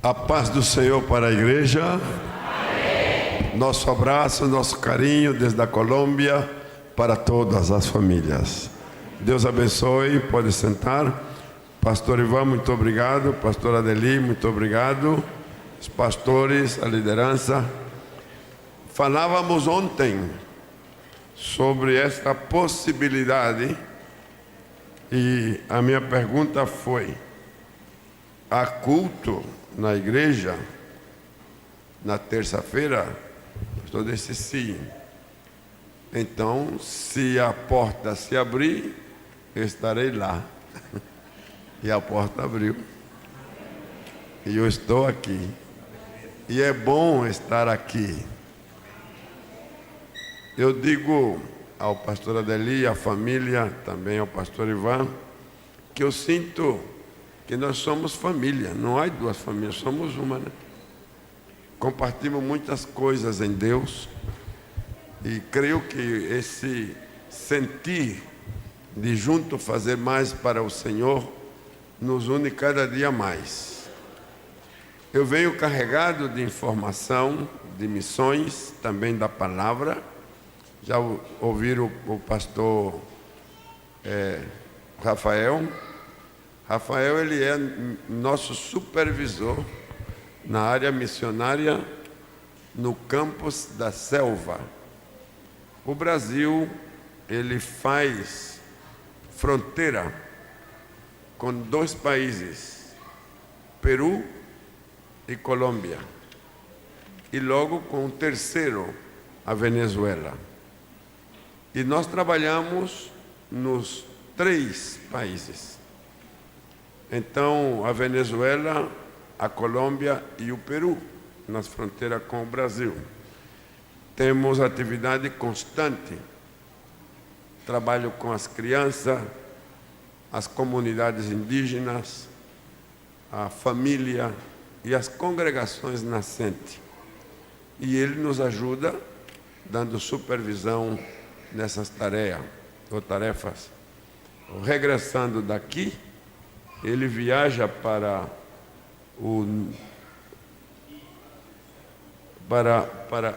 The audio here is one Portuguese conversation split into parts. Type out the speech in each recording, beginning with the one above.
A paz do Senhor para a igreja. Amém. Nosso abraço, nosso carinho desde a Colômbia para todas as famílias. Deus abençoe, pode sentar. Pastor Ivan, muito obrigado. Pastor Adeli, muito obrigado. Os pastores, a liderança. Falávamos ontem sobre esta possibilidade e a minha pergunta foi: há culto na igreja na terça-feira? O pastor disse sim. Então, se a porta se abrir, eu estarei lá. E a porta abriu. E eu estou aqui. E é bom estar aqui. Eu digo ao pastor Adeli, à família, também ao pastor Ivan, que eu sinto que nós somos família. Não há duas famílias, somos uma, né? Compartilhamos muitas coisas em Deus. E creio que esse sentir de junto fazer mais para o Senhor nos une cada dia mais. Eu venho carregado de informação, de missões, também da palavra. Já ouviram o pastor Rafael? Rafael, ele é nosso supervisor na área missionária no campus da Selva. O Brasil, ele faz fronteira com dois países, Peru e Colômbia, e logo com o terceiro, a Venezuela. E nós trabalhamos nos três países. Então, a Venezuela, a Colômbia e o Peru, nas fronteiras com o Brasil. Temos atividade constante, trabalho com as crianças, as comunidades indígenas, a família e as congregações nascentes. E ele nos ajuda, dando supervisão nessas tarefas. Regressando daqui, ele viaja para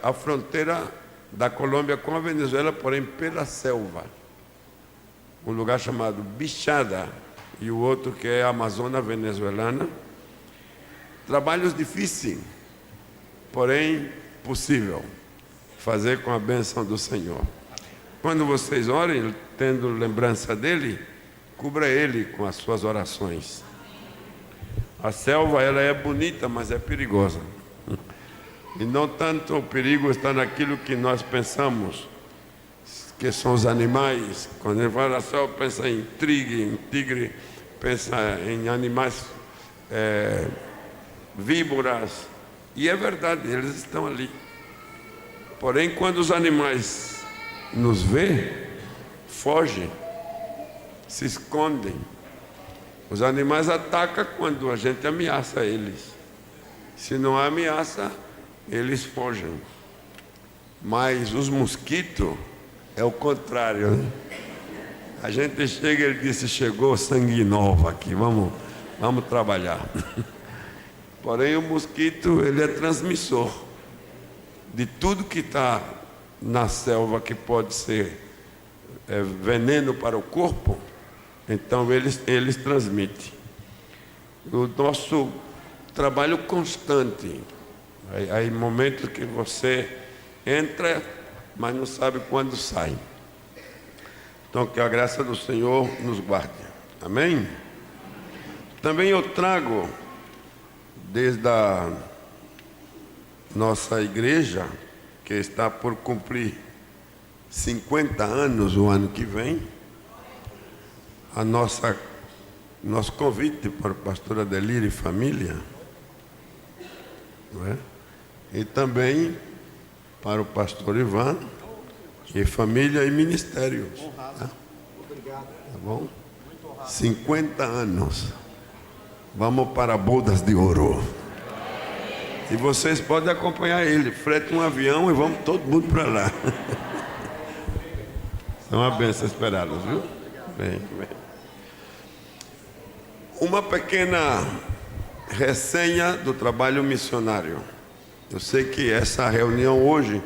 a fronteira da Colômbia com a Venezuela, porém pela selva. Um lugar chamado Bichada e o outro que é a Amazônia venezuelana. Trabalhos difíceis, porém possível fazer com a bênção do Senhor. Quando vocês orem, tendo lembrança dele, cubra ele com as suas orações. A selva, ela é bonita, mas é perigosa. E não tanto o perigo está naquilo que nós pensamos, que são os animais. Quando ele fala selva, pensa em tigre, pensa em animais, víboras. E é verdade, eles estão ali. Porém, quando os animais nos vê, fogem, se escondem. Os animais atacam quando a gente ameaça eles. Se não há ameaça, eles fogem. Mas os mosquitos é o contrário, né? A gente chega, ele disse: chegou sangue novo aqui, vamos trabalhar. Porém, o mosquito, ele é transmissor de tudo que está na selva, que pode ser veneno para o corpo. Então, eles transmitem. O nosso trabalho constante. Há momentos que você entra, mas não sabe quando sai. Então, que a graça do Senhor nos guarde. Amém? Também eu trago, desde a nossa igreja, que está por cumprir 50 anos o ano que vem, nosso convite para o pastor Adelir e família, não é? E também para o pastor Ivan e família e ministério. Tá? Obrigado. Tá bom? 50 anos. Vamos para bodas de ouro. E vocês podem acompanhar ele. Frete um avião e vamos todo mundo para lá. É uma bênção esperadas, viu? Bem. Uma pequena resenha do trabalho missionário. Eu sei que essa reunião hoje,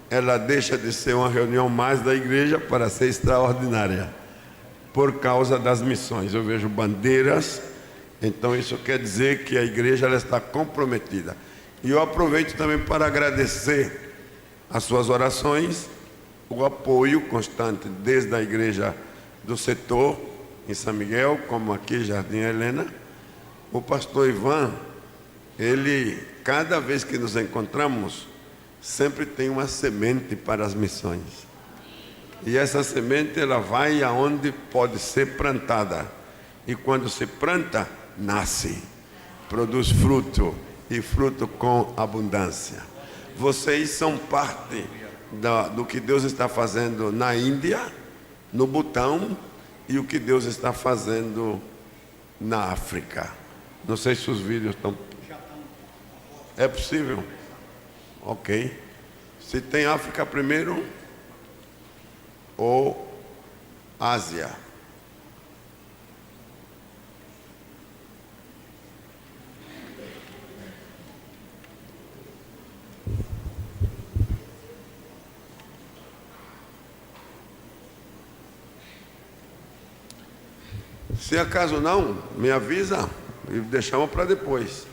ela deixa de ser uma reunião mais da igreja para ser extraordinária, por causa das missões. Eu vejo bandeiras, então isso quer dizer que a igreja ela está comprometida. E eu aproveito também para agradecer as suas orações, o apoio constante desde a igreja do setor em São Miguel, como aqui Jardim Helena. O pastor Ivan, ele, cada vez que nos encontramos, sempre tem uma semente para as missões. E essa semente, ela vai aonde pode ser plantada. E quando se planta, nasce, produz fruto, e fruto com abundância. Vocês são parte do que Deus está fazendo na Índia, no Butão, e o que Deus está fazendo na África. Não sei se os vídeos estão... É possível? Ok. Se tem África primeiro ou Ásia? Se acaso não, me avisa e deixamos para depois.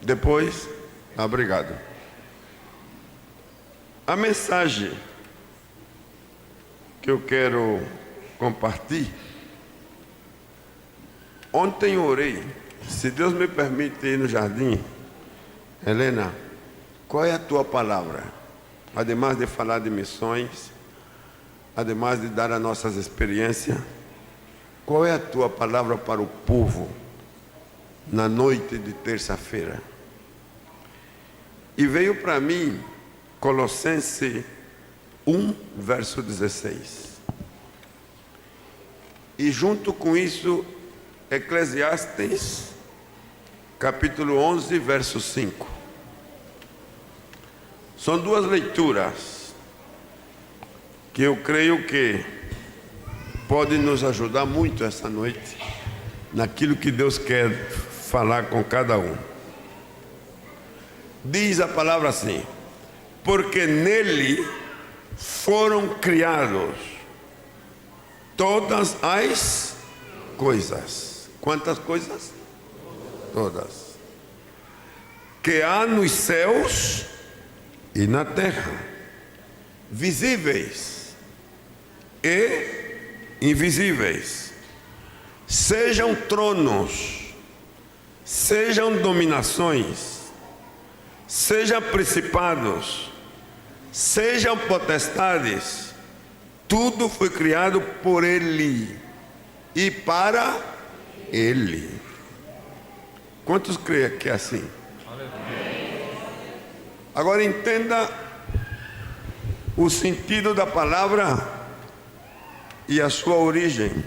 Depois, obrigado. A mensagem que eu quero compartilhar, ontem eu orei, se Deus me permite ir no jardim, Helena, qual é a tua palavra? Ademais de falar de missões, ademais de dar as nossas experiências, qual é a tua palavra para o povo na noite de terça-feira? E veio para mim Colossenses 1, verso 16. E junto com isso, Eclesiastes, capítulo 11, verso 5. São duas leituras que eu creio que pode nos ajudar muito essa noite naquilo que Deus quer falar com cada um. Diz a palavra assim: porque nele foram criados todas as coisas. Quantas coisas? Todas. Que há nos céus e na terra, visíveis e invisíveis, sejam tronos, sejam dominações, sejam principados, sejam potestades, tudo foi criado por Ele e para Ele. Quantos creem que é assim? Agora entenda o sentido da palavra e a sua origem.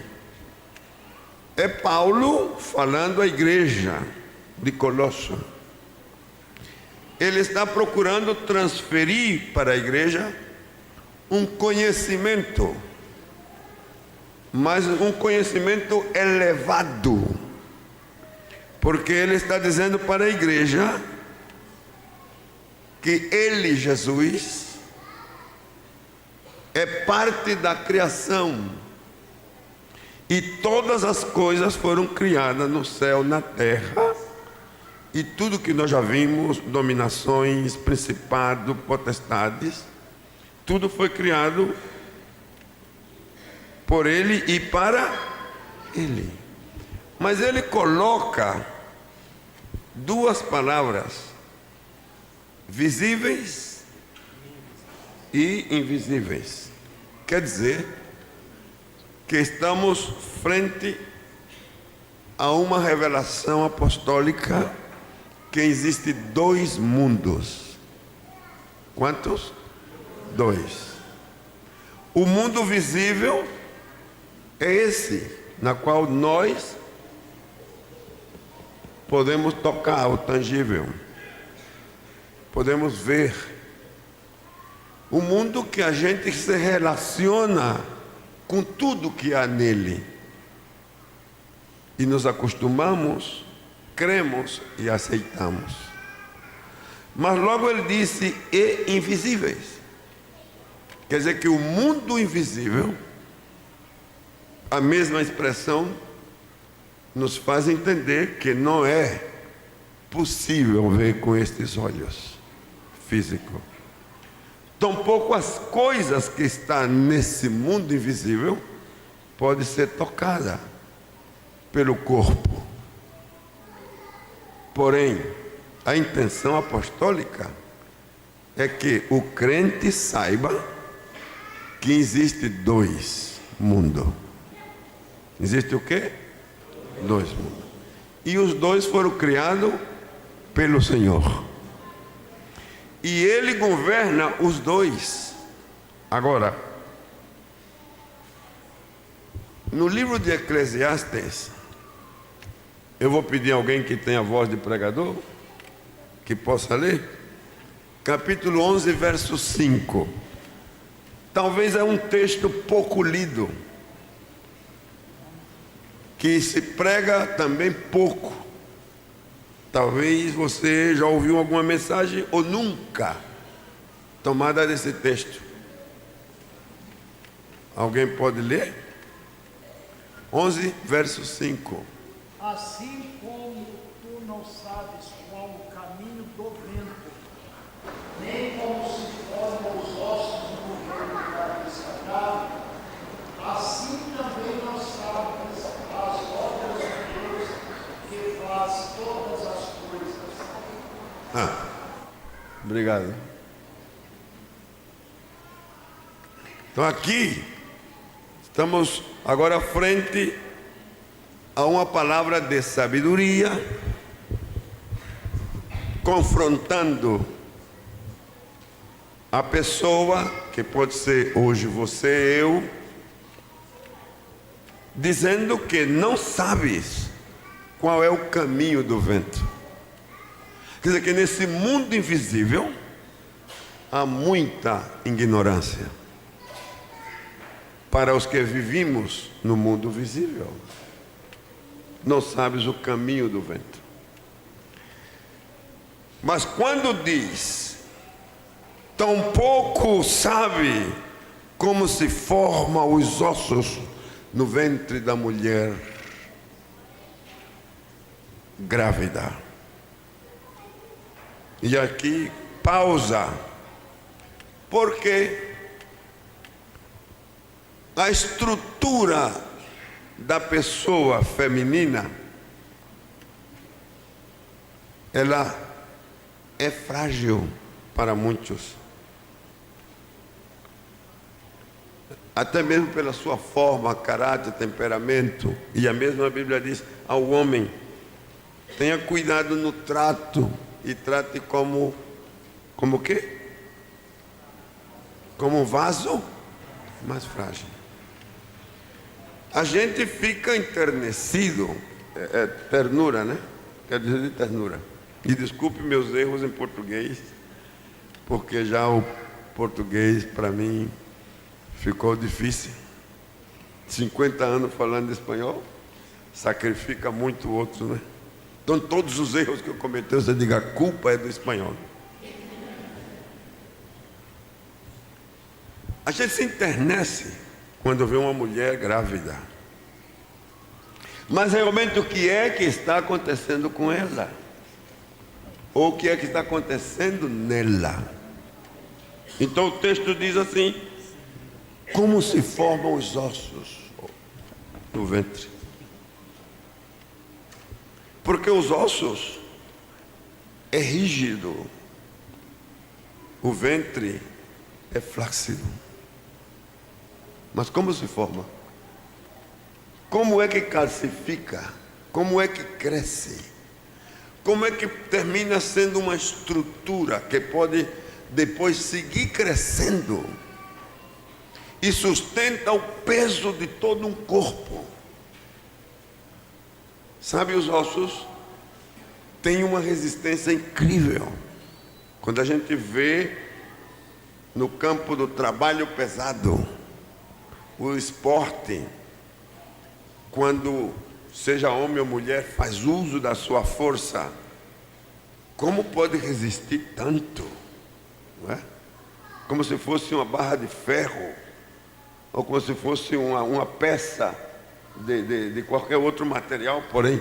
É Paulo falando à igreja de Colosso. Ele está procurando transferir para a igreja um conhecimento, mas um conhecimento elevado, porque ele está dizendo para a igreja que ele, Jesus, é parte da criação, e todas as coisas foram criadas no céu, na terra, e tudo que nós já vimos, dominações, principados, potestades, tudo foi criado por Ele e para Ele. Mas Ele coloca duas palavras: visíveis e invisíveis. Quer dizer que estamos frente a uma revelação apostólica que existe dois mundos. Quantos? Dois. O mundo visível é esse, na qual nós podemos tocar, o tangível, podemos ver. O mundo que a gente se relaciona com tudo que há nele. E nos acostumamos, cremos e aceitamos. Mas logo ele disse, e invisíveis. Quer dizer que o mundo invisível, a mesma expressão, nos faz entender que não é possível ver com estes olhos físicos. Tampouco as coisas que estão nesse mundo invisível podem ser tocadas pelo corpo. Porém, a intenção apostólica é que o crente saiba que existe dois mundos. Existe o quê? Dois mundos. E os dois foram criados pelo Senhor. E Ele governa os dois. Agora, no livro de Eclesiastes, eu vou pedir a alguém que tenha voz de pregador, que possa ler, capítulo 11, verso 5. Talvez é um texto pouco lido, que se prega também pouco. Talvez você já ouviu alguma mensagem ou nunca tomada desse texto. Alguém pode ler? 11, verso 5. Assim como tu não sabes qual o caminho do vento, nem como se formam os ossos no ventre da descartável, assim também não sabes as obras de Deus que faz todas as coisas. Obrigado. Então aqui estamos agora frente a uma palavra de sabedoria, confrontando a pessoa, que pode ser hoje você, eu, dizendo que não sabes qual é o caminho do vento. Quer dizer que nesse mundo invisível há muita ignorância para os que vivimos no mundo visível. Não sabes o caminho do vento. Mas quando diz, tampouco sabe como se formam os ossos no ventre da mulher grávida. E aqui, pausa, porque a estrutura da pessoa feminina, ela é frágil para muitos, até mesmo pela sua forma, caráter, temperamento. E a mesma Bíblia diz ao homem: tenha cuidado no trato e trate como o quê? Como um vaso mais frágil. A gente fica enternecido, ternura, né? Quer dizer de ternura. E desculpe meus erros em português, porque já o português para mim ficou difícil. 50 anos falando espanhol, sacrifica muito o outro, né? Então todos os erros que eu cometi, você diga, a culpa é do espanhol. A gente se enternece quando vê uma mulher grávida. Mas realmente o que é que está acontecendo com ela? Ou o que é que está acontecendo nela? Então o texto diz assim: como se formam os ossos no ventre? Porque os ossos é rígido, o ventre é flácido. Mas como se forma? Como é que calcifica? Como é que cresce? Como é que termina sendo uma estrutura que pode depois seguir crescendo e sustenta o peso de todo um corpo? Sabe, os ossos têm uma resistência incrível. Quando a gente vê no campo do trabalho pesado, o esporte, quando seja homem ou mulher, faz uso da sua força, como pode resistir tanto? Não é? Como se fosse uma barra de ferro, ou como se fosse uma peça de qualquer outro material, porém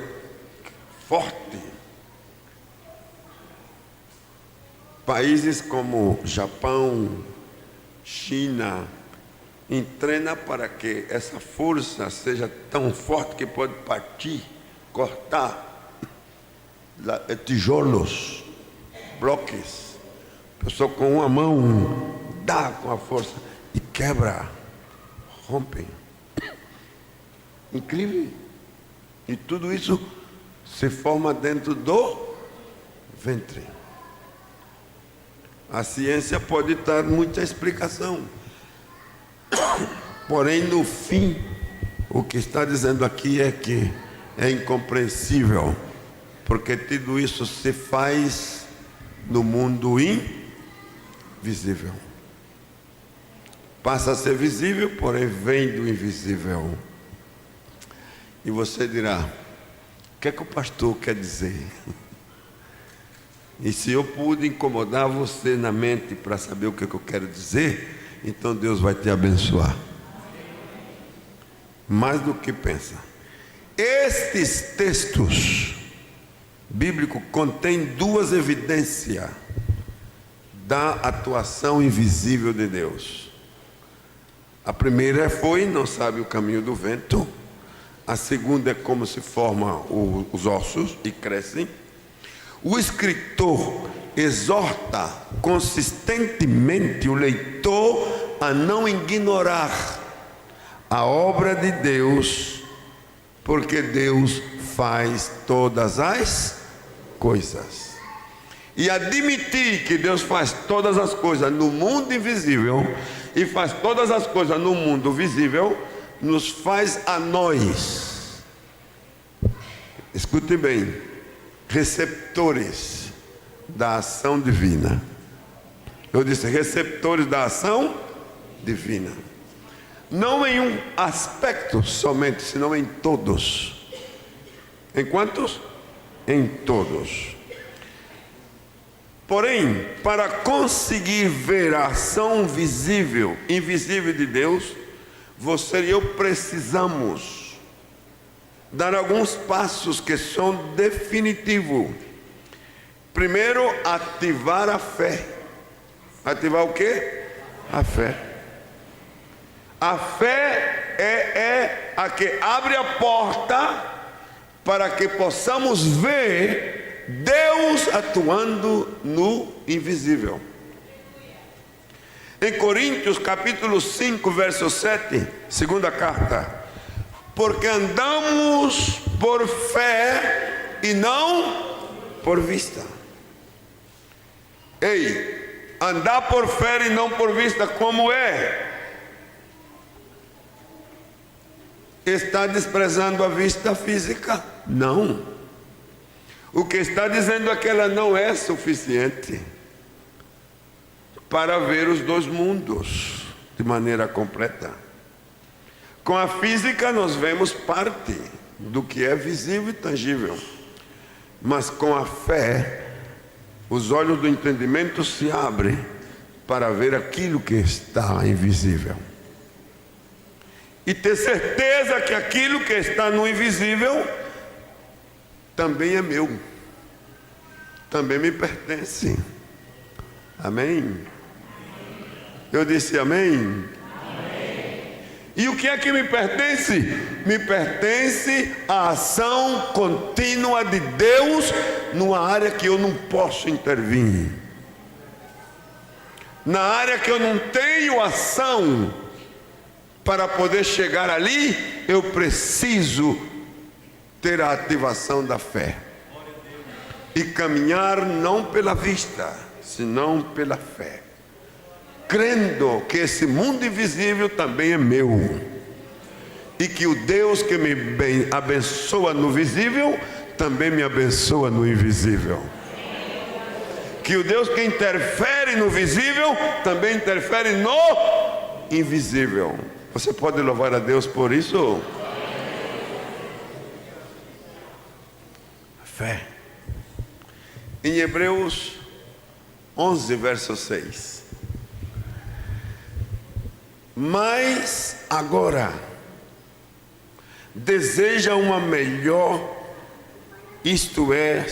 forte. Países como Japão, China, treinam para que essa força seja tão forte que pode partir, cortar tijolos, bloques. A pessoa com uma mão dá com a força e quebra, rompe. Incrível. E tudo isso se forma dentro do ventre. A ciência pode dar muita explicação. Porém, no fim, o que está dizendo aqui é que é incompreensível, porque tudo isso se faz no mundo invisível. Passa a ser visível, porém vem do invisível. E você dirá, o que é que o pastor quer dizer? E se eu pude incomodar você na mente para saber o que eu quero dizer, então Deus vai te abençoar. Mais do que pensa. Estes textos bíblicos contêm duas evidências da atuação invisível de Deus. A primeira foi, não sabe o caminho do vento. A segunda é como se formam os ossos e crescem. O escritor exorta consistentemente o leitor a não ignorar a obra de Deus, porque Deus faz todas as coisas. E admitir que Deus faz todas as coisas no mundo invisível e faz todas as coisas no mundo visível, nos faz a nós, escute bem, receptores da ação divina. Eu disse receptores da ação divina. Não em um aspecto somente, senão em todos. Em quantos? Em todos. Porém, para conseguir ver a ação visível, invisível de Deus, você e eu precisamos dar alguns passos que são definitivos. Primeiro, ativar a fé. Ativar o quê? A fé. A fé é a que abre a porta para que possamos ver Deus atuando no invisível. Em Coríntios capítulo 5, verso 7, segunda carta. Porque andamos por fé e não por vista. Ei, andar por fé e não por vista, como é? Está desprezando a vista física? Não. O que está dizendo é que ela não é suficiente para ver os dois mundos de maneira completa. Com a física nós vemos parte do que é visível e tangível, mas com a fé os olhos do entendimento se abrem para ver aquilo que está invisível e ter certeza que aquilo que está no invisível também é meu, também me pertence. Amém? Eu disse amém? E o que é que me pertence? Me pertence a ação contínua de Deus numa área que eu não posso intervir. Na área que eu não tenho ação para poder chegar ali, eu preciso ter a ativação da fé. E caminhar não pela vista, senão pela fé. Crendo que esse mundo invisível também é meu. E que o Deus que me abençoa no visível, também me abençoa no invisível. Que o Deus que interfere no visível, também interfere no invisível. Você pode louvar a Deus por isso? fé. Em Hebreus 11, verso 6. Mas agora deseja uma melhor, isto é,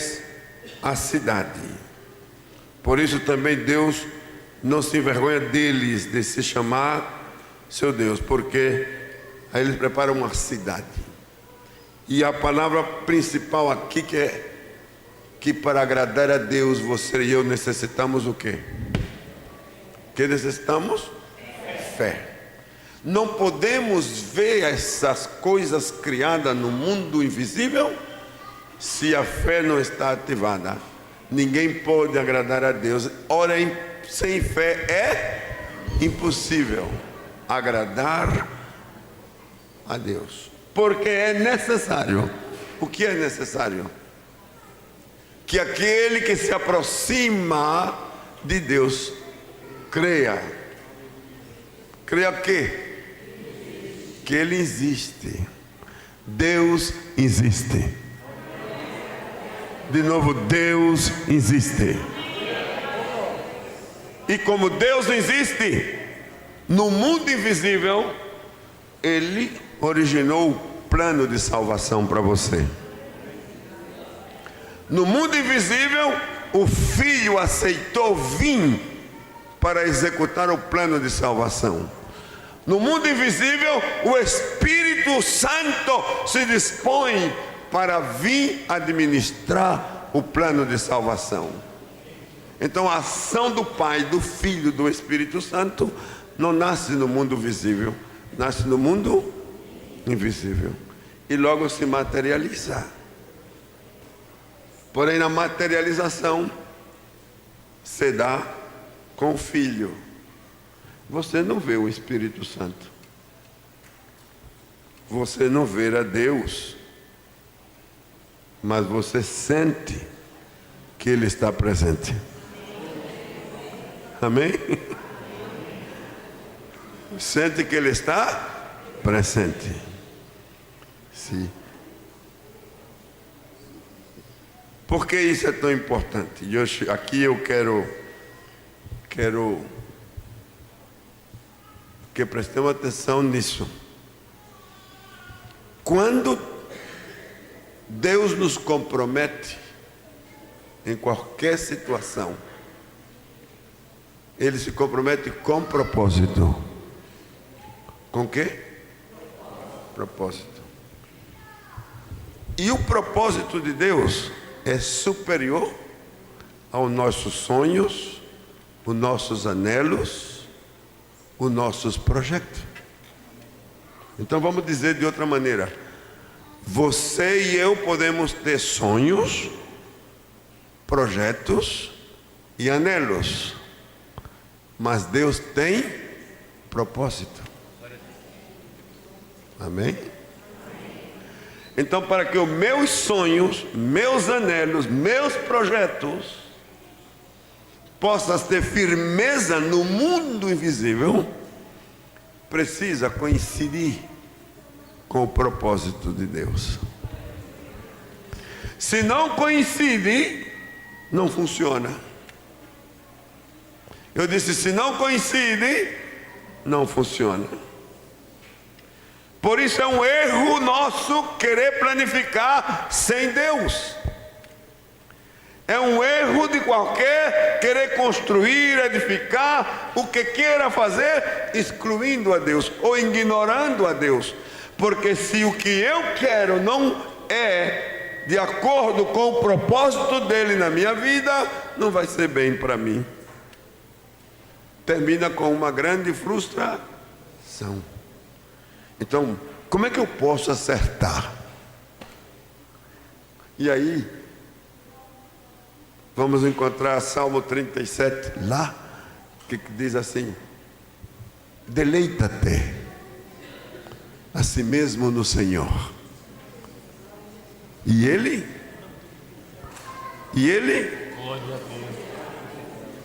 a cidade. Por isso também Deus não se envergonha deles, de se chamar seu Deus, porque aí eles preparam uma cidade. E a palavra principal aqui que para agradar a Deus, você e eu necessitamos o quê? Que necessitamos? Fé. Não podemos ver essas coisas criadas no mundo invisível se a fé não está ativada. Ninguém pode agradar a Deus. Ora, sem fé é impossível agradar a Deus. Porque é necessário. O que é necessário? Que aquele que se aproxima de Deus creia. Creia o quê? Que Ele existe. Deus existe. De novo, Deus existe. E como Deus existe no mundo invisível, Ele originou o plano de salvação para você. No mundo invisível, o Filho aceitou vir para executar o plano de salvação. No mundo invisível, o Espírito Santo se dispõe para vir administrar o plano de salvação. Então a ação do Pai, do Filho, do Espírito Santo não nasce no mundo visível, nasce no mundo invisível e logo se materializa. Porém, na materialização se dá com o Filho. Você não vê o Espírito Santo, você não vê a Deus, mas você sente que Ele está presente. Amém? Sente que Ele está presente. Sim. Por que isso é tão importante? Aqui eu quero que prestemos atenção nisso. Quando Deus nos compromete em qualquer situação, Ele se compromete com propósito. Com quê? Propósito. E o propósito de Deus é superior aos nossos sonhos, os nossos anelos, os nossos projetos. Então vamos dizer de outra maneira: você e eu podemos ter sonhos, projetos e anelos, mas Deus tem propósito. Amém? Então, para que os meus sonhos, meus anelos, meus projetos possam ter firmeza no mundo invisível, precisa coincidir com o propósito de Deus. Se não coincide, não funciona. Eu disse, se não coincide, não funciona. Por isso é um erro nosso querer planificar sem Deus. É um erro de qualquer querer construir, edificar, o que queira fazer, excluindo a Deus ou ignorando a Deus. Porque se o que eu quero não é de acordo com o propósito dele na minha vida, não vai ser bem para mim. Termina com uma grande frustração. Então, como é que eu posso acertar? E aí, vamos encontrar Salmo 37 lá, que diz assim: deleita-te a si mesmo no Senhor, e Ele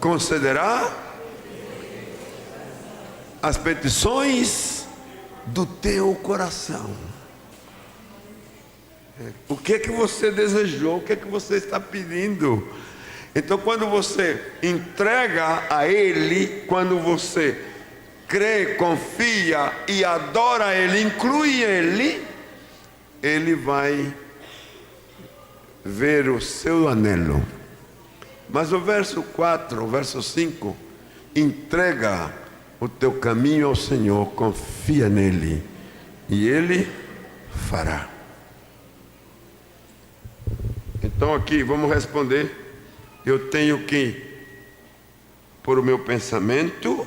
concederá as petições do teu coração. O que é que você desejou? O que é que você está pedindo? Então, quando você entrega a Ele, quando você crê, confia e adora Ele, inclui Ele, Ele vai ver o seu anelo. Mas o verso 4, o verso 5, entrega o teu caminho ao Senhor, confia nele e Ele fará. Então aqui vamos responder. Eu tenho que pôr o meu pensamento,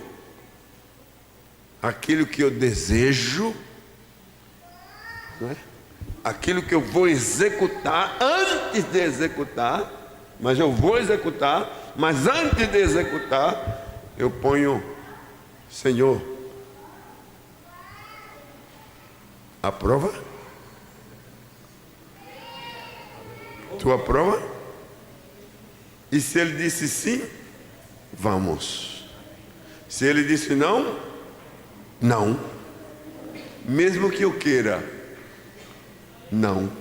aquilo que eu desejo, não é? Aquilo que eu vou executar, antes de executar, mas eu vou executar, mas antes de executar, eu ponho, Senhor, aprova? Tu aprova? E se ele disse sim, vamos. Se ele disse não, não. Mesmo que eu queira, não.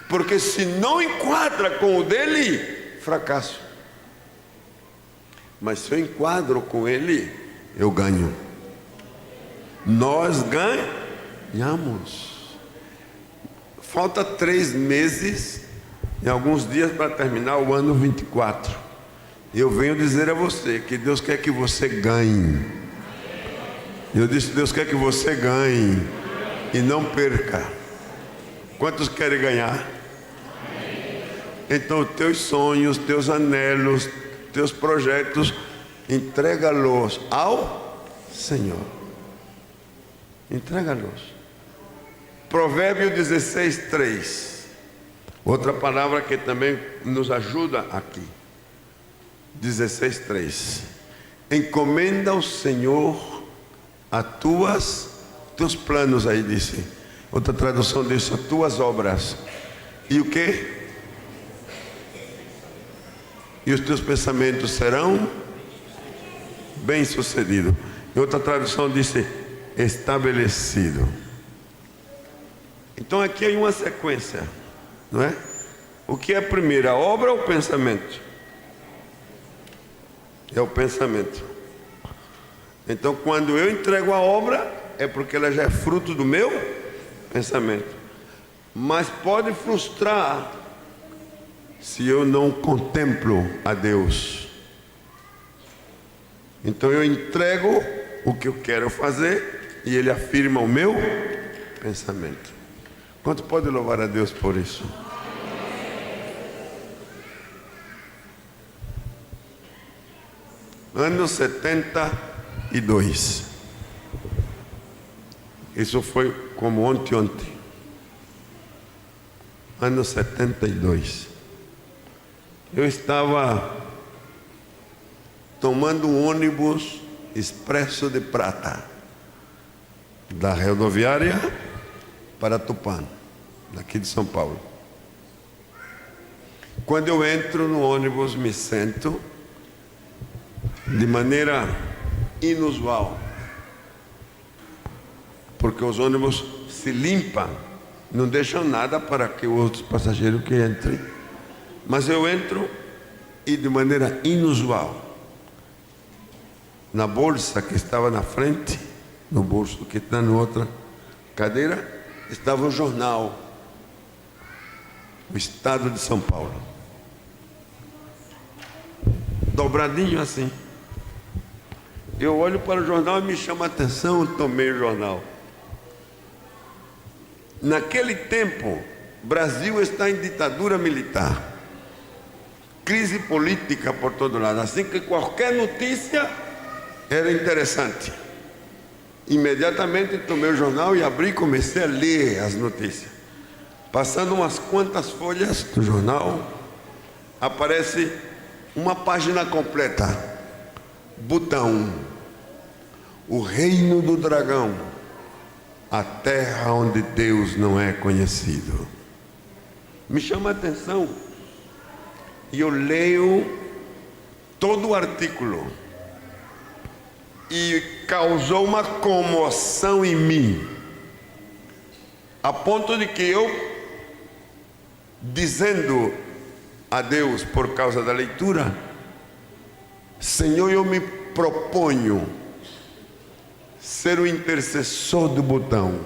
Porque se não enquadra com o dele, fracasso. Mas se eu enquadro com ele, eu ganho. Nós ganhamos. Falta 3 meses e alguns dias para terminar o ano 24. Eu venho dizer a você que Deus quer que você ganhe. Eu disse, Deus quer que você ganhe e não perca. Quantos querem ganhar? Então, teus sonhos, teus anelos, teus projetos, entrega-los ao Senhor. Entrega-los. Provérbio 16, 3. Outra palavra que também nos ajuda aqui. 16, 3. Encomenda ao Senhor teus planos, aí disse. Outra tradução diz, as tuas obras. E o quê? E os teus pensamentos serão bem-sucedidos. E outra tradução disse, estabelecido. Então aqui hay uma sequência, não é? O que é primeiro, a obra ou o pensamento? É o pensamento. Então quando eu entrego a obra, é porque ela já é fruto do meu pensamento. Mas pode frustrar se eu não contemplo a Deus. Então eu entrego o que eu quero fazer e Ele afirma o meu pensamento. Quanto pode louvar a Deus por isso? Ano 72. Isso foi como ontem. Ano 72. Eu estava tomando um ônibus expresso de prata da rodoviária para Tupã, daqui de São Paulo. Quando eu entro no ônibus, me sento de maneira inusual, porque os ônibus se limpam, não deixam nada para que os outros passageiros que entrem. Mas eu entro e de maneira inusual, na bolsa que estava na frente, no bolso que está na outra cadeira, estava o jornal, o Estado de São Paulo, dobradinho assim. Eu olho para o jornal e me chama a atenção, eu tomei o jornal. Naquele tempo, o Brasil está em ditadura militar, crise política por todo lado, assim que qualquer notícia era interessante. Imediatamente tomei o jornal e abri e comecei a ler as notícias. Passando umas quantas folhas do jornal, aparece uma página completa. Botão: o reino do dragão, a terra onde Deus não é conhecido. Me chama a atenção. E eu leio todo o artículo. E causou uma comoção em mim, a ponto de que eu dizendo a Deus por causa da leitura: Senhor, eu me proponho ser o intercessor do Butão,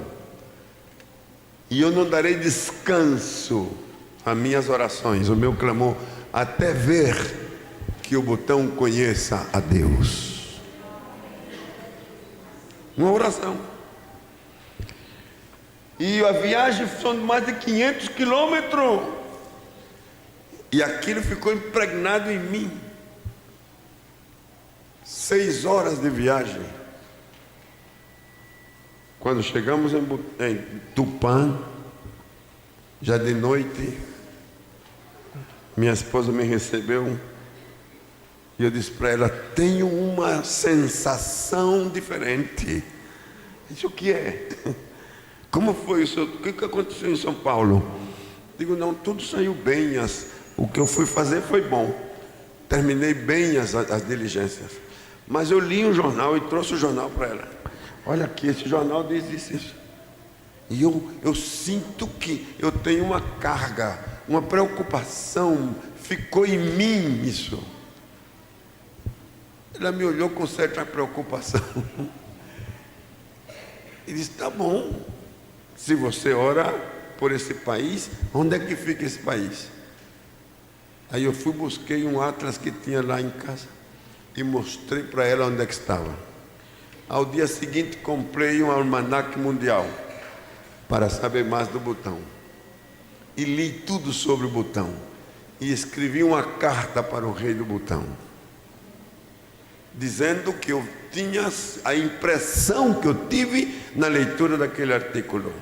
e eu não darei descanso às minhas orações, o meu clamor, até ver que o Butão conheça a Deus. Uma oração. E a viagem são de mais de 500 quilômetros. E aquilo ficou impregnado em mim. 6 horas de viagem. Quando chegamos em Tupã, já de noite, minha esposa me recebeu. E eu disse para ela: tenho uma sensação diferente. Isso o que é? Como foi isso? O que aconteceu em São Paulo? Digo: não, tudo saiu bem. O que eu fui fazer foi bom. Terminei bem as diligências. Mas eu li um jornal e trouxe o jornal para ela. Olha aqui, esse jornal diz isso. E eu sinto que eu tenho uma carga, uma preocupação. Ficou em mim isso. Ela me olhou com certa preocupação. E disse: tá bom. Se você ora por esse país, onde é que fica esse país? Aí eu busquei um atlas que tinha lá em casa e mostrei para ela onde é que estava. Ao dia seguinte comprei um almanaque mundial para saber mais do Butão. E li tudo sobre o Butão. E escrevi uma carta para o rei do Butão, dizendo que eu tinha a impressão que eu tive na leitura daquele artículo.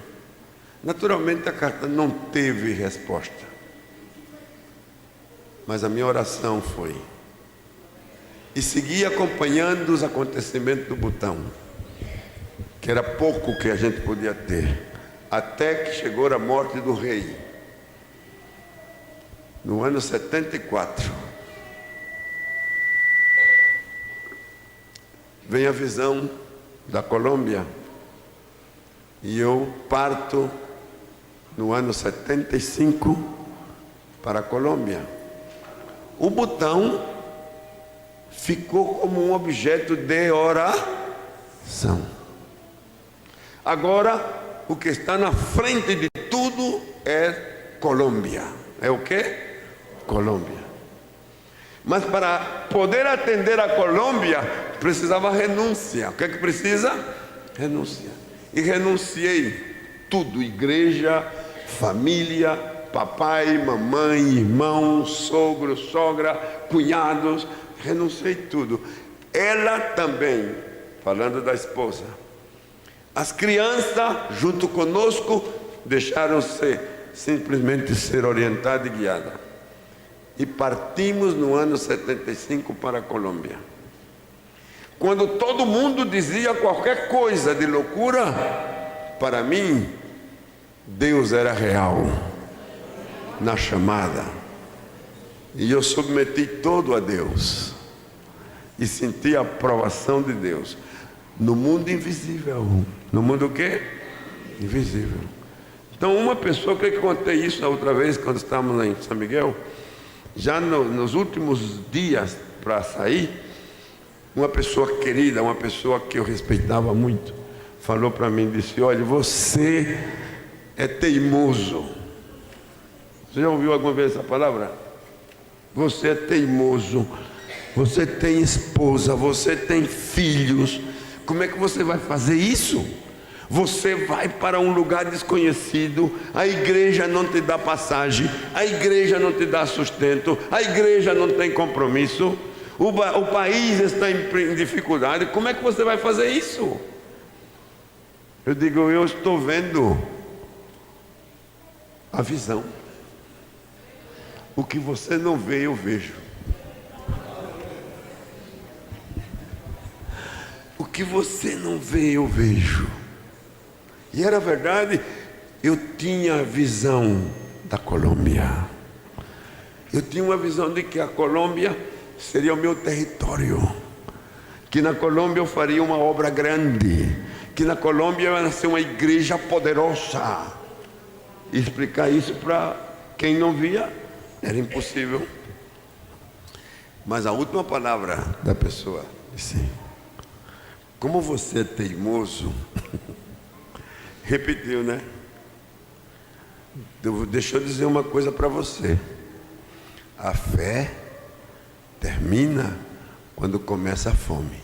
Naturalmente a carta não teve resposta, mas a minha oração foi, e segui acompanhando os acontecimentos do Butão, que era pouco que a gente podia ter, até que chegou a morte do rei, no ano 74. Vem a visão da Colômbia e eu parto no ano 75 para a Colômbia. O Butão ficou como um objeto de oração. Agora, o que está na frente de tudo é Colômbia. É o quê? Colômbia. Mas para poder atender a Colômbia, precisava renúncia. O que é que precisa? Renúncia. E renunciei tudo: igreja, família, papai, mamãe, irmão, sogro, sogra, cunhados. Renunciei tudo. Ela também, falando da esposa. As crianças, junto conosco, deixaram-se simplesmente ser orientadas e guiadas. E partimos no ano 75 para a Colômbia. Quando todo mundo dizia qualquer coisa de loucura, para mim, Deus era real na chamada. E eu submeti todo a Deus. E senti a aprovação de Deus. No mundo invisível. No mundo o quê? Invisível. Então uma pessoa, eu creio que contei isso da outra vez, quando estávamos lá em São Miguel, já nos últimos dias para sair, uma pessoa querida, uma pessoa que eu respeitava muito, falou para mim, disse: olha, você é teimoso. Você já ouviu alguma vez essa palavra? Você é teimoso, você tem esposa, você tem filhos, como é que você vai fazer isso? Você vai para um lugar desconhecido, a igreja não te dá passagem, a igreja não te dá sustento, a igreja não tem compromisso, o país está em dificuldade, como é que você vai fazer isso? Eu digo: eu estou vendo a visão. O que você não vê, eu vejo. O que você não vê, eu vejo. E era verdade, eu tinha a visão da Colômbia. Eu tinha uma visão de que a Colômbia seria o meu território. Que na Colômbia eu faria uma obra grande. Que na Colômbia ia nascer uma igreja poderosa. E explicar isso para Quem não via, era impossível. Mas a última palavra da pessoa disse: como você é teimoso, repetiu, né? Deixa eu dizer uma coisa para você. A fé termina quando começa a fome.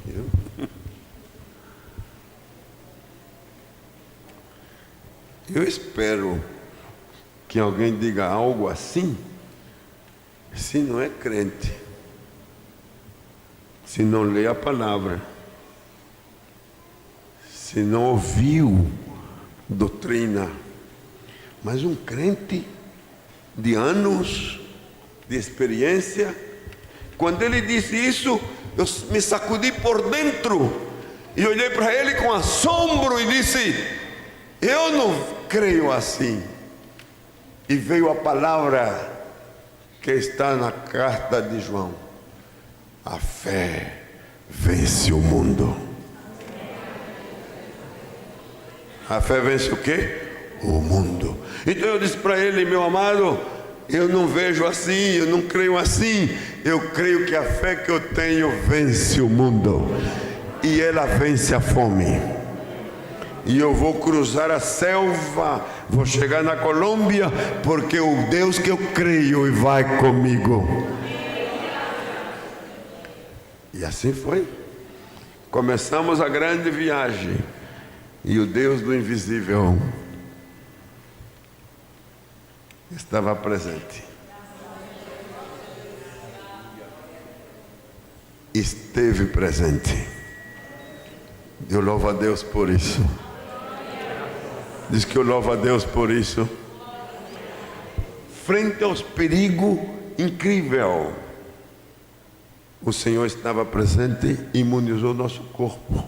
Viu? Eu espero que alguém diga algo assim, se não é crente, se não lê a palavra, se não ouviu doutrina. Mas um crente de anos de experiência, quando ele disse isso, eu me sacudi por dentro e olhei para ele com assombro e disse: eu não creio assim. E veio a palavra que está na carta de João: a fé vence o mundo. A fé vence o quê? O mundo. Então eu disse para ele: meu amado, eu não vejo assim, eu não creio assim. Eu creio que a fé que eu tenho vence o mundo, e ela vence a fome. E eu vou cruzar a selva, vou chegar na Colômbia, porque o Deus que eu creio vai comigo. E assim foi. Começamos a grande viagem, e o Deus do invisível estava presente. Esteve presente. Eu louvo a Deus por isso. Diz que eu louvo a Deus por isso. Frente aos perigos incríveis, o Senhor estava presente e imunizou nosso corpo.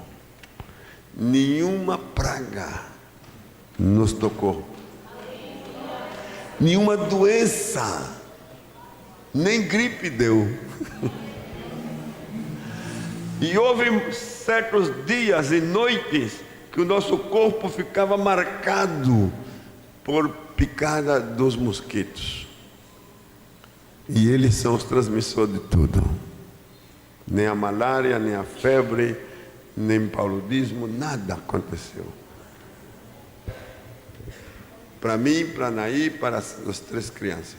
Nenhuma praga nos tocou. Nenhuma doença, nem gripe deu. E houve certos dias e noites que o nosso corpo ficava marcado por picada dos mosquitos. E eles são os transmissores de tudo. Nem a malária, nem a febre, nem paludismo, nada aconteceu. Para mim, para Naí, para as 3 crianças.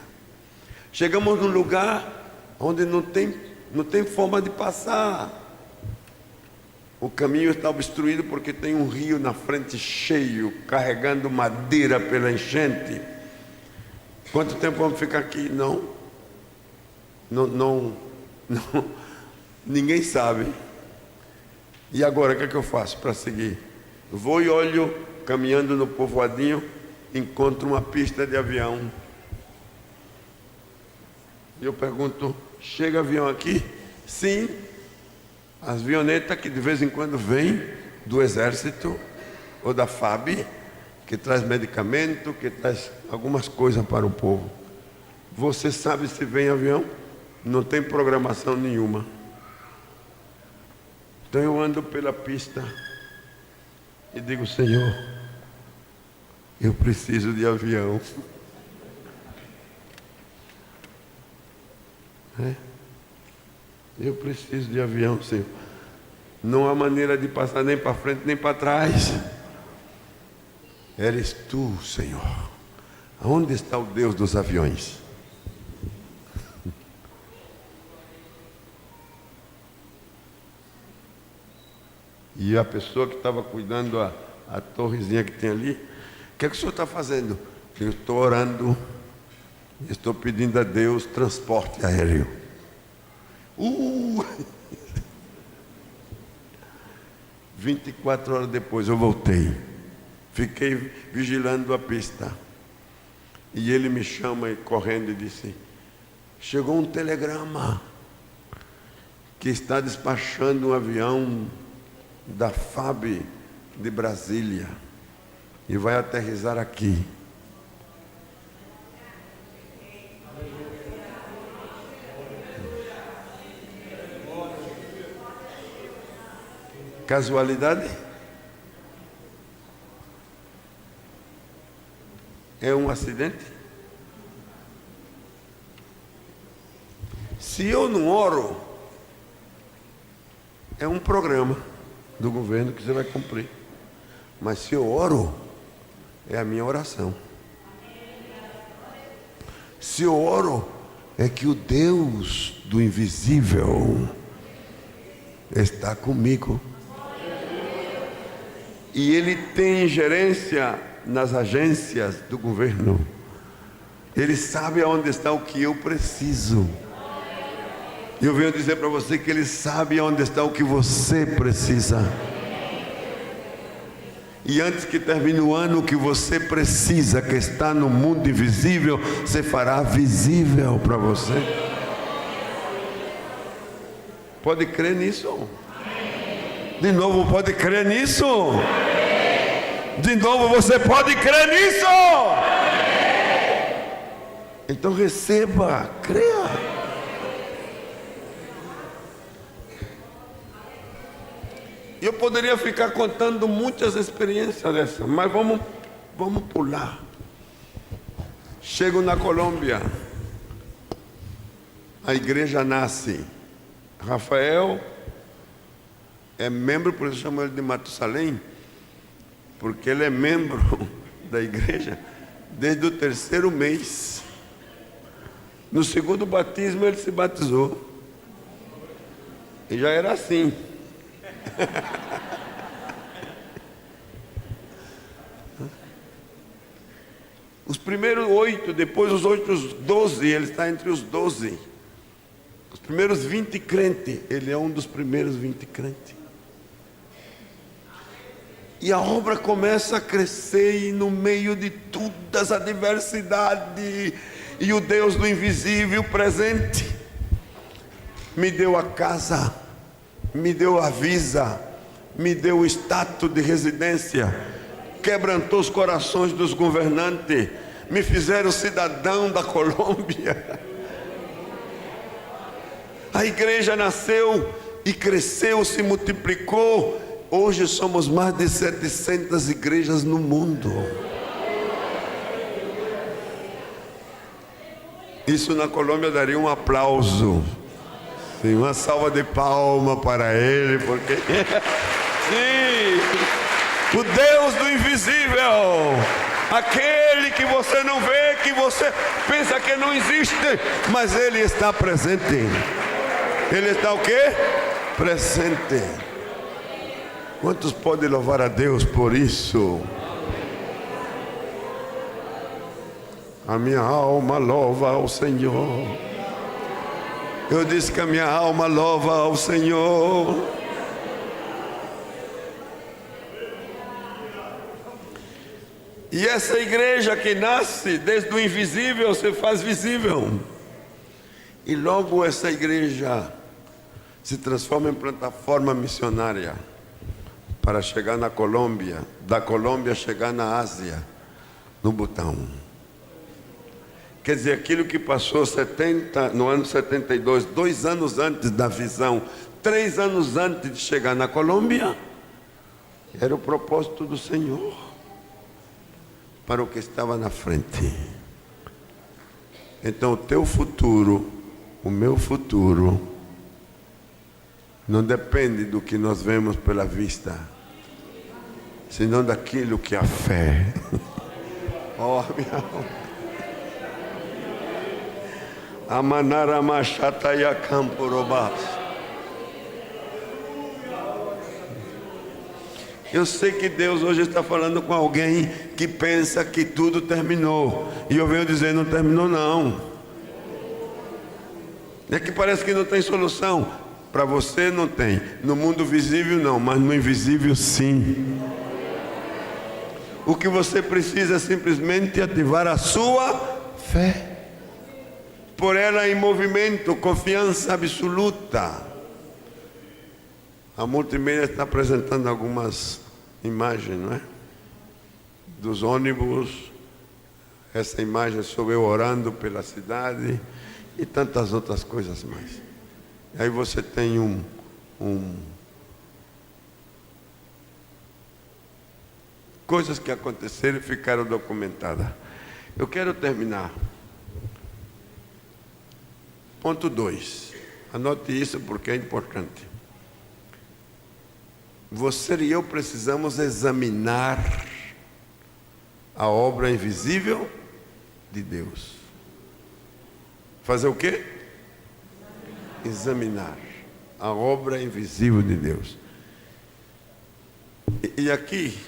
Chegamos num lugar onde não tem forma de passar. O caminho está obstruído porque tem um rio na frente cheio, carregando madeira pela enchente. Quanto tempo vamos ficar aqui? Não. Ninguém sabe. E agora, o que é que eu faço para seguir? Vou e olho, caminhando no povoadinho, encontro uma pista de avião. E eu pergunto: chega avião aqui? Sim. As avionetas que de vez em quando vêm do exército ou da FAB, que traz medicamento, que traz algumas coisas para o povo. Você sabe se vem avião? Não tem programação nenhuma. Então eu ando pela pista e digo: Senhor, eu preciso de avião. Eu preciso de avião, Senhor. Não há maneira de passar nem para frente nem para trás. Eres tu, Senhor. Onde está o Deus dos aviões? E a pessoa que estava cuidando a torrezinha que tem ali: o que é que o senhor está fazendo? Eu estou orando, estou pedindo a Deus transporte aéreo. 24 horas depois eu voltei. Fiquei vigilando a pista. E ele me chama correndo e disse: chegou um telegrama que está despachando um avião da FAB de Brasília e vai aterrissar aqui. Casualidade? é um acidente? Se eu não oro, é um programa do governo que você vai cumprir. Mas se eu oro, é a minha oração. Se eu oro, é que o Deus do invisível está comigo. E Ele tem ingerência nas agências do governo. Ele sabe aonde está o que eu preciso. E eu venho dizer para você que Ele sabe aonde está o que você precisa. E antes que termine o ano, o que você precisa, que está no mundo invisível, você fará visível para você. Pode crer nisso? De novo, pode crer nisso? De novo, você pode crer nisso? Então receba, creia. Eu poderia ficar contando muitas experiências dessas, mas vamos pular. Chego na Colômbia, a igreja nasce. Rafael é membro, por isso chamam ele de Matusalém, porque ele é membro da igreja desde o 3º mês. No 2º batismo ele se batizou. E já era assim. Os primeiros 8, depois os outros 12, ele está entre os 12. Os primeiros 20 crentes, ele é um dos primeiros 20 crentes. E a obra começa a crescer, e no meio de todas as adversidades, e o Deus do invisível presente, me deu a casa, me deu a visa, me deu o status de residência, quebrantou os corações dos governantes, me fizeram cidadão da Colômbia. A igreja nasceu e cresceu, se multiplicou. Hoje somos mais de 700 igrejas no mundo. Isso na Colômbia daria um aplauso. Sim, uma salva de palmas para ele, porque sim, o Deus do invisível, aquele que você não vê, que você pensa que não existe, mas Ele está presente. Ele está o quê? Presente. Quantos podem louvar a Deus por isso? A minha alma louva ao Senhor. Eu disse que a minha alma louva ao Senhor. E essa igreja que nasce desde o invisível se faz visível. E logo essa igreja se transforma em plataforma missionária para chegar na Colômbia, da Colômbia chegar na Ásia, no Butão. Quer dizer, aquilo que passou no ano 72, 2 anos antes da visão, 3 anos antes de chegar na Colômbia, era o propósito do Senhor para o que estava na frente. Então o teu futuro, o meu futuro, não depende do que nós vemos pela vista, senão daquilo que a fé. Oh, minha alma. Amanaramashataya Campurobas. Eu sei que Deus hoje está falando com alguém que pensa que tudo terminou. E eu venho dizer, não terminou não. É que parece que não tem solução. Para você não tem. No mundo visível não, mas no invisível sim. O que você precisa é simplesmente ativar a sua fé. Por ela em movimento, confiança absoluta. A multimídia está apresentando algumas imagens, não é? Dos ônibus. Essa imagem sou eu orando pela cidade e tantas outras coisas mais. Aí você tem coisas que aconteceram e ficaram documentadas. Eu quero terminar. Ponto 2. Anote isso porque é importante. Você e eu precisamos examinar a obra invisível de Deus. Fazer o quê? Examinar a obra invisível de Deus. E aqui,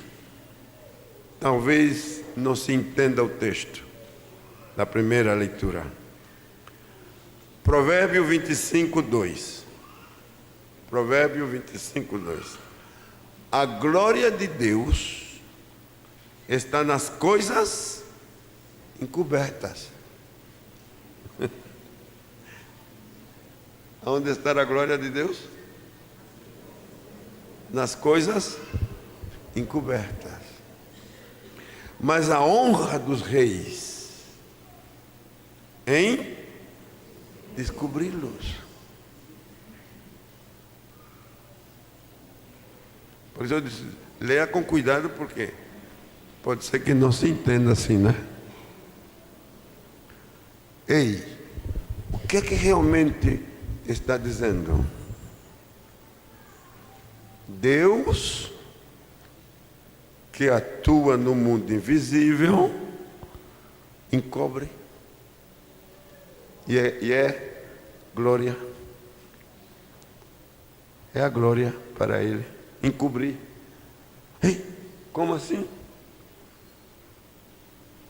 talvez não se entenda o texto da primeira leitura. Provérbio 25, 2. Provérbio 25, 2. A glória de Deus está nas coisas encobertas. Onde está a glória de Deus? Nas coisas encobertas. Mas a honra dos reis em descobri-los. Por isso eu disse, leia com cuidado, porque pode ser que não se entenda assim, né? Ei, o que é que realmente está dizendo? Deus, que atua no mundo invisível, encobre. E é glória. É a glória para Ele. Encobrir. Ei, como assim?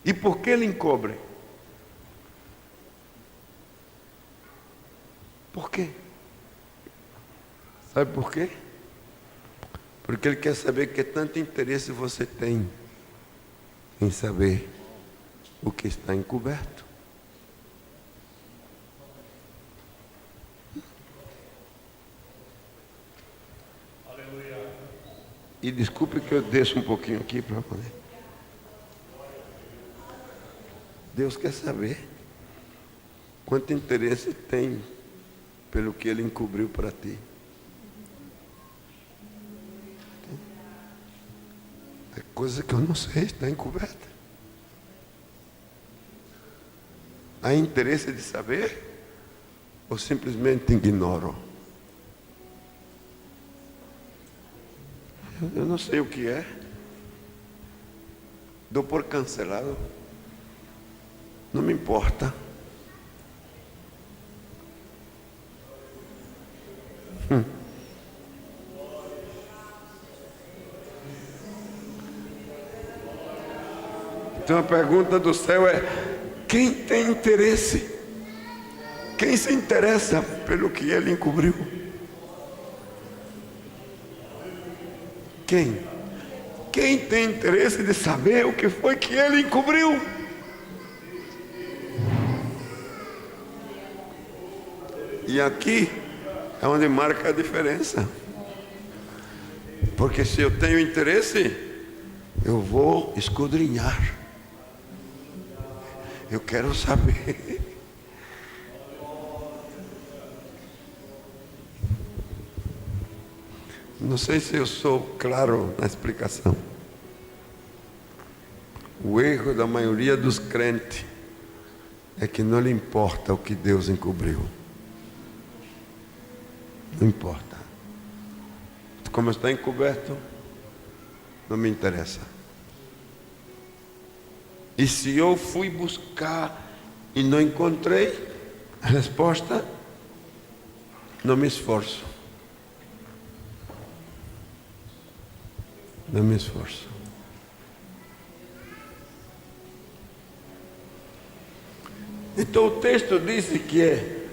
E por que Ele encobre? Por quê? Sabe por quê? Porque Ele quer saber que tanto interesse você tem em saber o que está encoberto. Aleluia. E desculpe que eu deixo um pouquinho aqui para poder. Deus quer saber quanto interesse tem pelo que Ele encobriu para ti. É coisa que eu não sei, está encoberta. Há interesse de saber ou simplesmente ignoro? Eu não sei o que é. Dou por cancelado. Não me importa. Então a pergunta do céu é: quem tem interesse? Quem se interessa pelo que Ele encobriu? Quem? Quem tem interesse de saber o que foi que Ele encobriu? E aqui é onde marca a diferença. Porque se eu tenho interesse, eu vou esquadrinhar. Eu quero saber. Não sei se eu sou claro na explicação. O erro da maioria dos crentes é que não lhe importa o que Deus encobriu. Não importa. Como está encoberto, não me interessa. E se eu fui buscar e não encontrei a resposta, não me esforço. Não me esforço. Então o texto diz que é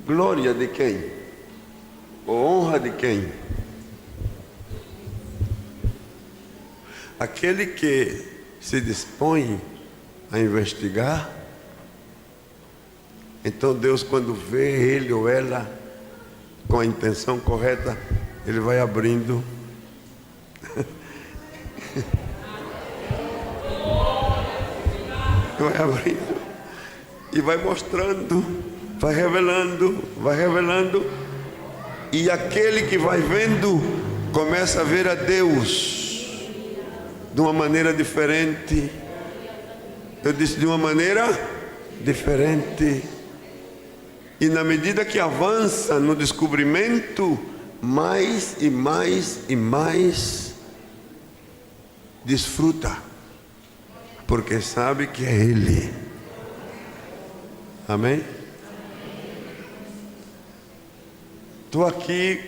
glória de quem? Ou honra de quem? Aquele que se dispõe a investigar. Então Deus, quando vê ele ou ela com a intenção correta, Ele vai abrindo. Vai abrindo e vai mostrando, vai revelando, e aquele que vai vendo começa a ver a Deus de uma maneira diferente, Eu disse de uma maneira diferente. E na medida que avança no descobrimento, mais e mais e mais desfruta, porque sabe que é Ele. Amém? Estou aqui,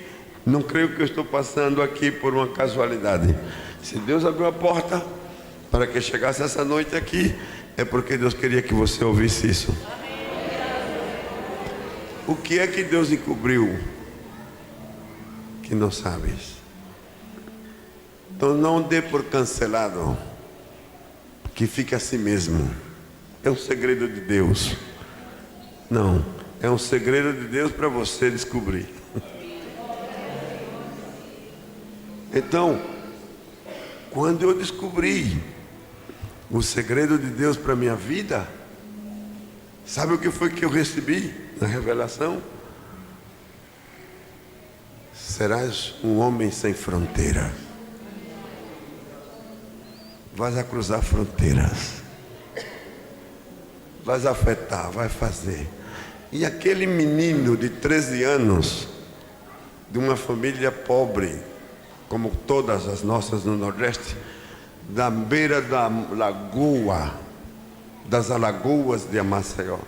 não creio que eu estou passando aqui por uma casualidade. Se Deus abriu a porta para que chegasse essa noite aqui, é porque Deus queria que você ouvisse isso. O que é que Deus encobriu que não sabes? Então não dê por cancelado, que fique assim mesmo. É um segredo de Deus. Não, é um segredo de Deus para você descobrir. Então, quando eu descobri o segredo de Deus para a minha vida, sabe o que foi que eu recebi na revelação? Serás um homem sem fronteira. Vais a cruzar fronteiras. Vais afetar, vai fazer. E aquele menino de 13 anos, de uma família pobre, como todas as nossas no Nordeste, da beira da lagoa, das alagoas de Maceió.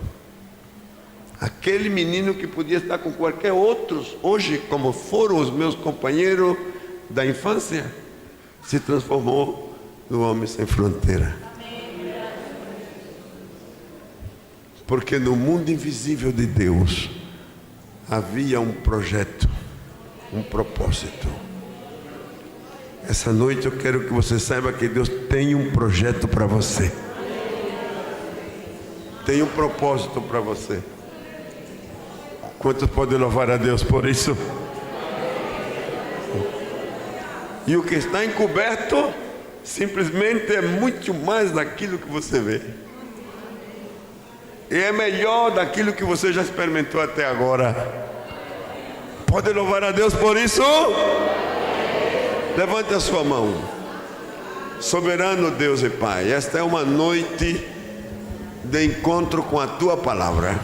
Aquele menino que podia estar com qualquer outros, hoje, como foram os meus companheiros da infância, se transformou no homem sem fronteira. Porque no mundo invisível de Deus havia um projeto, um propósito. Essa noite eu quero que você saiba que Deus tem um projeto para você. Tem um propósito para você. Quantos podem louvar a Deus por isso? E o que está encoberto simplesmente é muito mais daquilo que você vê. E é melhor daquilo que você já experimentou até agora. Pode louvar a Deus por isso? Levante a sua mão. Soberano Deus e Pai, esta é uma noite de encontro com a Tua Palavra.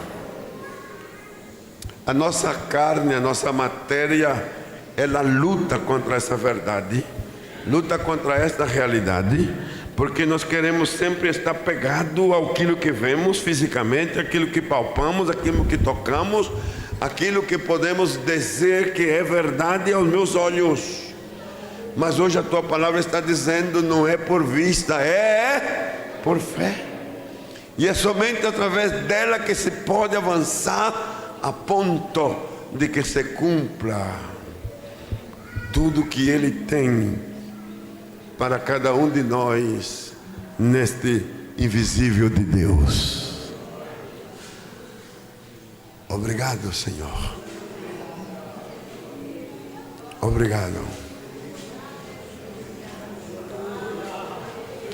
A nossa carne, a nossa matéria, ela luta contra essa verdade, luta contra esta realidade, porque nós queremos sempre estar pegado àquilo que vemos fisicamente, aquilo que palpamos, aquilo que tocamos, aquilo que podemos dizer que é verdade aos meus olhos. Mas hoje a Tua Palavra está dizendo, não é por vista, é por fé. E é somente através dela que se pode avançar a ponto de que se cumpra tudo que Ele tem para cada um de nós neste invisível de Deus. Obrigado, Senhor. Obrigado.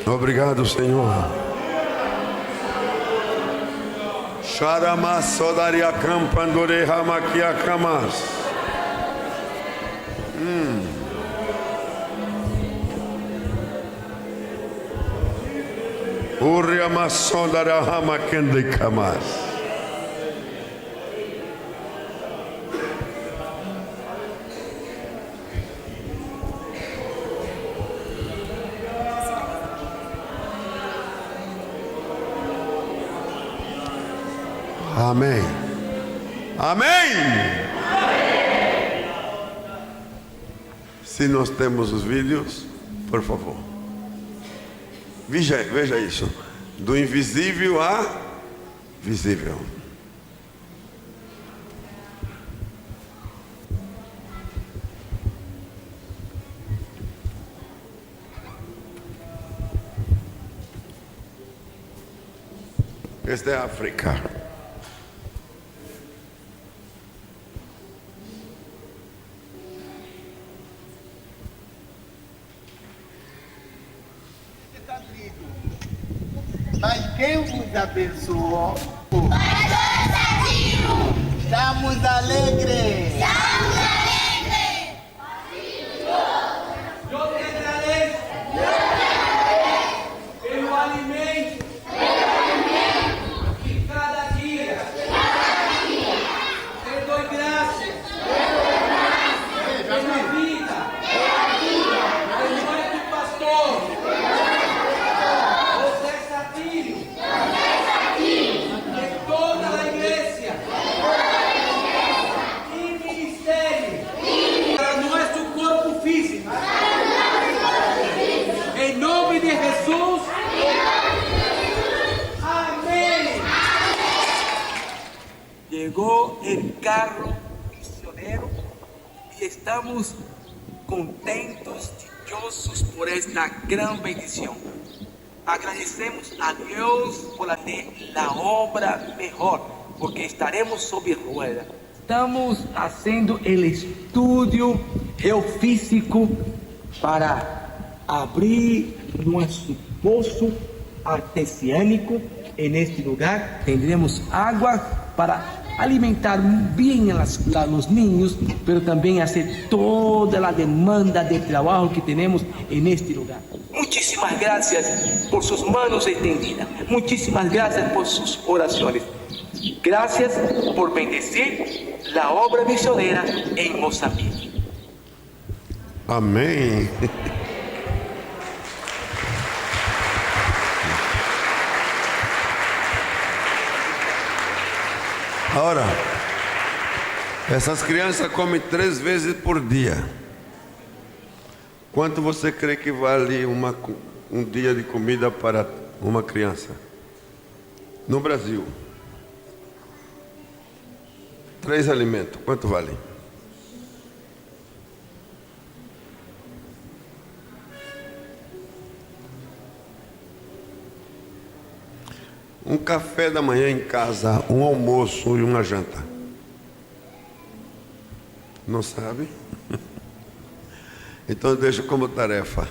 Obrigado, Senhor. Sharamas sodaria campandore hamakia kamas. Uriamas sodaria hamakende kamas. Amém. Amém. Se nós temos os vídeos, por favor. Veja isso. Do invisível a visível. Esta é a África. Mas quem vos abençoou? Estamos alegres. Eu te agradeço pelo alimento Jesús. Amém. Llegó el carro misionero y estamos contentos, dichosos por esta gran bendición. Agradecemos a Dios por hacer la obra mejor, porque estaremos sobre rueda. Estamos haciendo el estudio geofísico para abrir nuestro pozo artesiánico en este lugar. Tendremos agua para alimentar bien a los niños, pero también hacer toda la demanda de trabajo que tenemos en este lugar. Muchísimas gracias por sus manos extendidas. Muchísimas gracias por sus oraciones. Gracias por bendecir la obra misionera en Mozambique. Amém. Agora, essas crianças comem 3 vezes por dia. Quanto você crê que vale um dia de comida para uma criança? No Brasil. 3 alimentos, quanto vale? Um café da manhã em casa, um almoço e uma janta. Não sabe? Então deixa como tarefa.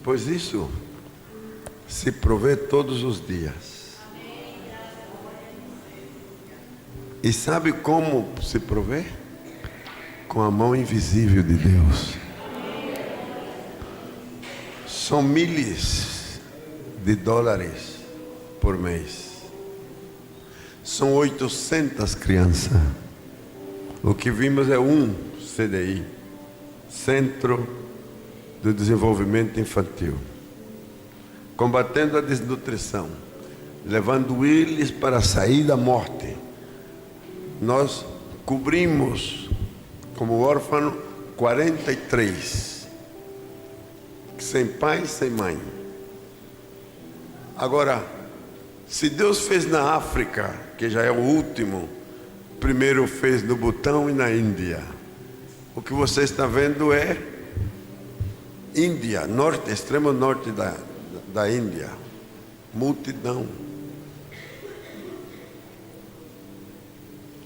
Pois isso se provê todos os dias. E sabe como se provê? Com a mão invisível de Deus. São milhares de dólares por mês. São 800 crianças. O que vimos é um CDI, Centro de Desenvolvimento Infantil, combatendo a desnutrição, levando eles para sair da morte. Nós cobrimos como órfão 43, sem pai, sem mãe. Agora, se Deus fez na África, que já é o último, primeiro fez no Butão e na Índia. O que você está vendo é Índia, norte, extremo norte da Índia. Multidão.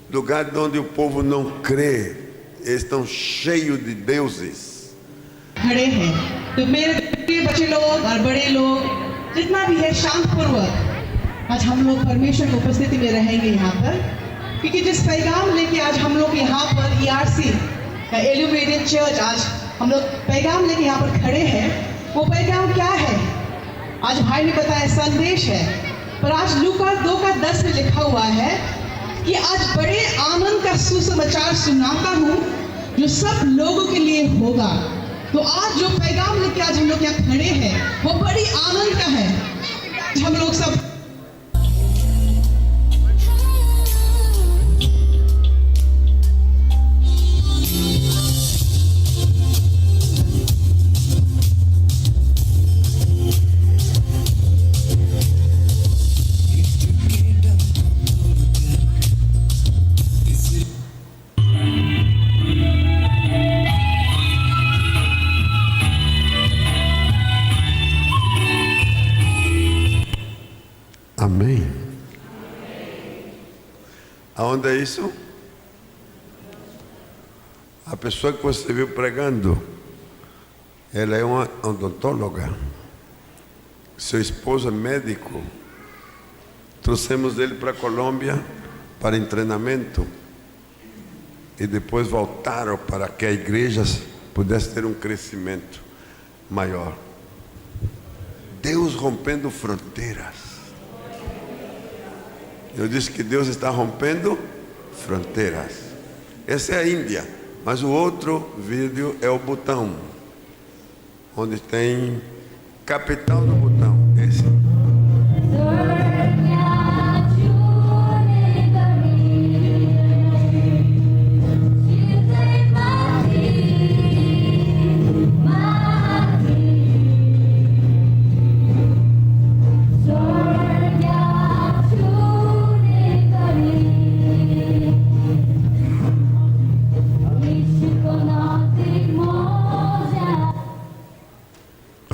Lugar onde o povo não crê, eles estão cheios de deuses. खड़े हैं तो मेरे बच्चे लोग और बड़े लोग जितना भी है शांतपूर्वक आज हम लोग परमेश्वर की उपस्थिति में रहेंगे यहाँ पर, क्योंकि जिस पैगाम लेके आज हम लोग यहाँ पर ERC इल्यूमिनेटेड चर्च आज हम लोग पैगाम लेके यहाँ पर खड़े हैं, वो पैगाम क्या है? आज भाई ने बताया संदेश है, पर आज लूका 2:10 में लिखा हुआ है कि आज बड़े आनंद का सुसमाचार सुनाता हूँ जो सब लोगों के लिए होगा। तो आज जो पैगाम लेके आज हम लोग यहाँ खड़े हैं वो बड़ी आनंद का है। हम लोग सब Amém. Aonde é isso? A pessoa que você viu pregando, ela é uma odontóloga. Seu esposo é médico. Trouxemos ele para a Colômbia para treinamento e depois voltaram para que a igreja pudesse ter um crescimento maior. Deus rompendo fronteiras. Eu disse que Deus está rompendo fronteiras. Essa é a Índia, mas o outro vídeo é o Butão, onde tem capital do Butão. Esse.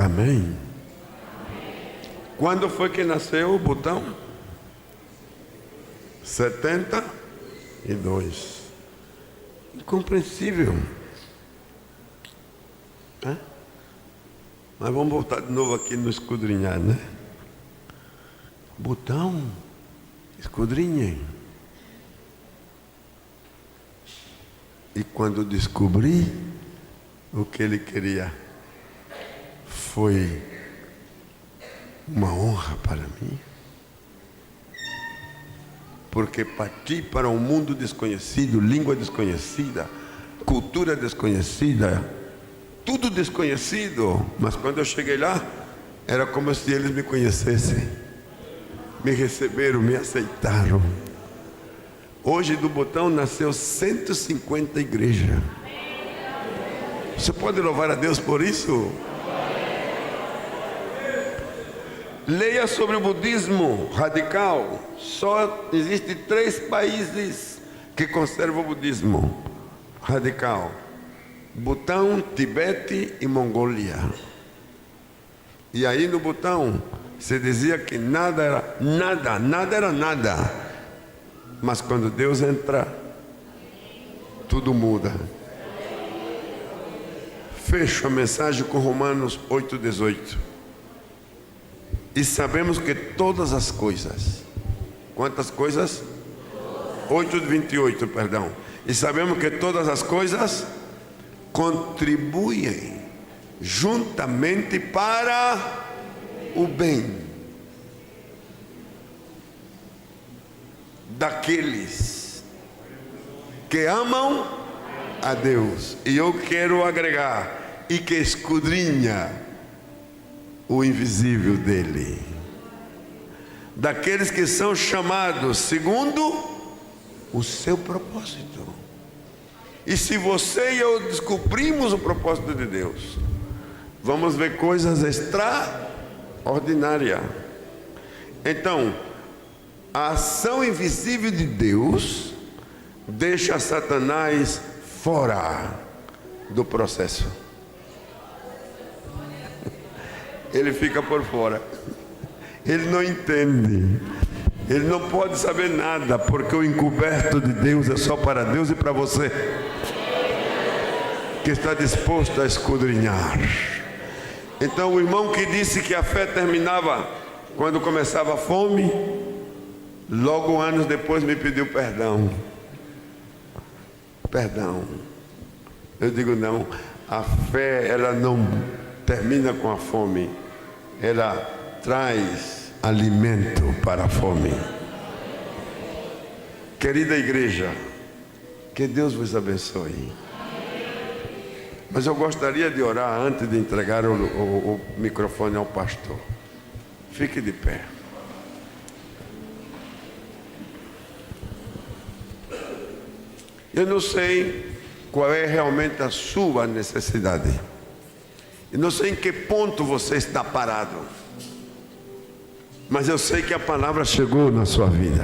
Amém. Quando foi que nasceu o Butão? 72. Incompreensível. Mas vamos voltar de novo aqui no esquadrinhar, né? Butão, esquadrinhem. E quando descobri o que ele queria, foi uma honra para mim. Porque parti para um mundo desconhecido, língua desconhecida, cultura desconhecida, tudo desconhecido. Mas quando eu cheguei lá, era como se eles me conhecessem. Me receberam, me aceitaram. Hoje do Butão nasceu 150 igrejas. Você pode louvar a Deus por isso? Leia sobre o budismo radical. Só existem 3 países que conservam o budismo radical: Butão, Tibete e Mongólia. E aí no Butão se dizia que nada era nada. Mas quando Deus entra, tudo muda. Fecho a mensagem com Romanos 8,18. E sabemos que todas as coisas, quantas coisas? 8,28, perdão. E sabemos que todas as coisas contribuem juntamente para o bem daqueles que amam a Deus. E eu quero agregar: e que esquadrinha o invisível dele, daqueles que são chamados segundo o seu propósito. E se você e eu descobrimos o propósito de Deus, vamos ver coisas extraordinárias. Então, a ação invisível de Deus deixa Satanás fora do processo. Ele fica por fora. Ele não entende. Ele não pode saber nada, porque o encoberto de Deus é só para Deus e para você, que está disposto a esquadrinhar. Então o irmão que disse que a fé terminava quando começava a fome, logo anos depois me pediu perdão. Eu digo: não, a fé ela não termina com a fome, ela traz alimento para a fome. Querida igreja, que Deus vos abençoe. Mas eu gostaria de orar antes de entregar o microfone ao pastor. Fique de pé. Eu não sei qual é realmente a sua necessidade. Eu não sei em que ponto você está parado. Mas eu sei que a palavra chegou na sua vida.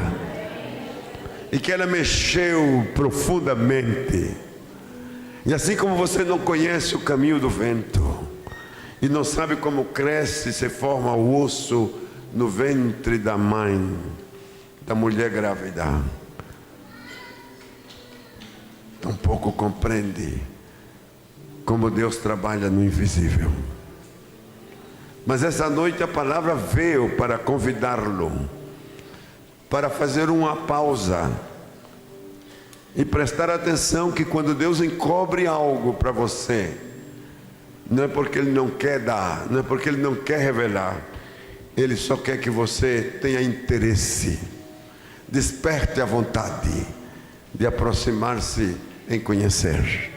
E que ela mexeu profundamente. E assim como você não conhece o caminho do vento, e não sabe como cresce e se forma o osso no ventre da mãe, da mulher grávida, tampouco compreende como Deus trabalha no invisível. Mas essa noite a palavra veio para convidá-lo, para fazer uma pausa e prestar atenção que quando Deus encobre algo para você, não é porque Ele não quer dar, não é porque Ele não quer revelar, Ele só quer que você tenha interesse, desperte a vontade de aproximar-se em conhecer.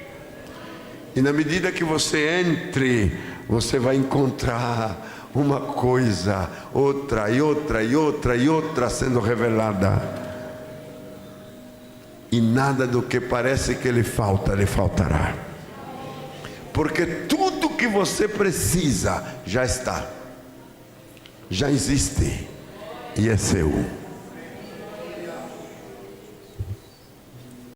E na medida que você entre, você vai encontrar uma coisa, outra e outra e outra e outra sendo revelada. E nada do que parece que lhe falta, lhe faltará. Porque tudo que você precisa já está, já existe e é seu.